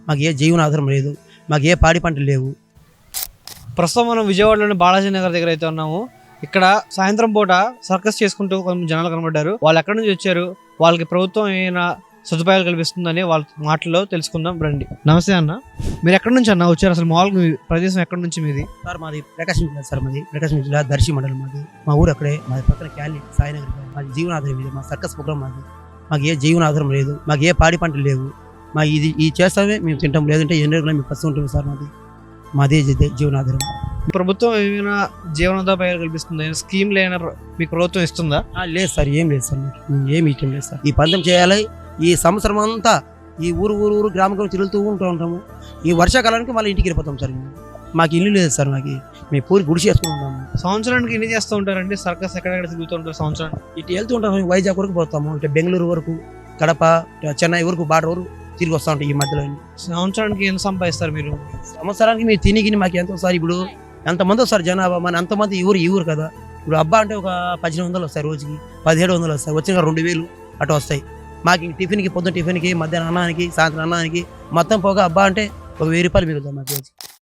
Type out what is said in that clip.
మాకు ఏ జీవనాధారం లేదు, మాకు ఏ పాడి పంటలు లేవు. ప్రస్తుతం మనం విజయవాడలోని బాలాజీ నగర్ దగ్గర అయితే ఉన్నాము. ఇక్కడ సాయంత్రం పూట సర్కస్ చేసుకుంటూ కొంచెం జనాలు కనబడ్డారు. వాళ్ళు ఎక్కడి నుంచి వచ్చారు, వాళ్ళకి ప్రభుత్వం ఏమైనా సదుపాయాలు కల్పిస్తుందని వాళ్ళ మాటల్లో తెలుసుకుందాం రండి. నమస్తే అన్న, మీరు ఎక్కడి నుంచి అన్న వచ్చారు? అసలు మామూలుగా మీ ప్రదేశం ఎక్కడి నుంచి మీది? సార్ మాది ప్రకాశం జిల్లా సార్, మాది ప్రకాశం జిల్లా దర్శి మండలం. మాది మా ఊరు అక్కడే, మాది పక్కన క్యాలీ సాయినగర్. మాది జీవనాధారం ఇది, మా సర్కస్ ప్రోగ్రామ్ మాది. మాకు ఏ జీవనాధారం లేదు, మాకు ఏ పాడి పంటలు లేవు. మా ఇది చేస్తామే మేము తింటాం, లేదంటే ఎన్ని రోజులు మేము పస్తూ ఉంటాం సార్. మాదే జీవనాధారం. ప్రభుత్వం ఏమైనా జీవనోపాయాలు కల్పిస్తుందా? స్కీమ్ లేన మీకు ప్రభుత్వం ఇస్తుందా? లేదు సార్, ఏం లేదు సార్, ఏమి ఇష్టం లేదు సార్. ఈ పందెం చేయాలి, ఈ సంవత్సరం అంతా ఈ ఊరు గ్రామం తిరుగుతూ ఉంటాము. ఈ వర్షాకాలానికి మళ్ళీ ఇంటికి వెళ్ళిపోతాం సార్. మాకు ఇల్లు లేదు సార్, మాకు మేము పూరి గుడిసి చేసుకుని ఉన్నాము. సంవత్సరానికి ఎన్ని చేస్తూ ఉంటారండి సర్కస్? ఎక్కడెక్కడ తిరుగుతూ ఉంటారు సంవత్సరానికి? ఇటు వెళ్తూ ఉంటాము, వైజాగ్ వరకు పోతాము, ఇటు బెంగళూరు వరకు, కడప, చెన్నై వరకు, బార్డర్ వరకు తిరిగి వస్తూ ఉంటాయి. ఈ మధ్యలో సంవత్సరానికి ఎంత సంపాదిస్తారు మీరు? సంవత్సరానికి మీరు తిని మాకు ఎంత వస్తారు? ఇప్పుడు ఎంతమంది వస్తారు జనాభా, మన అంతమంది ఈ ఊరు కదా. ఇప్పుడు అబ్బా అంటే ఒక 1800 వస్తాయి, రోజుకి 1700 వస్తాయి, వచ్చిన 2000 అటు వస్తాయి. మాకు ఇంక టిఫిన్కి, పొద్దున్న టిఫిన్కి, మధ్యాహ్నం అన్నానికి, సాయంత్రం అన్నానికి మొత్తం పోగా అబ్బా అంటే ఒక 1000 రూపాయలు మిగులుతాం మాకు రోజు.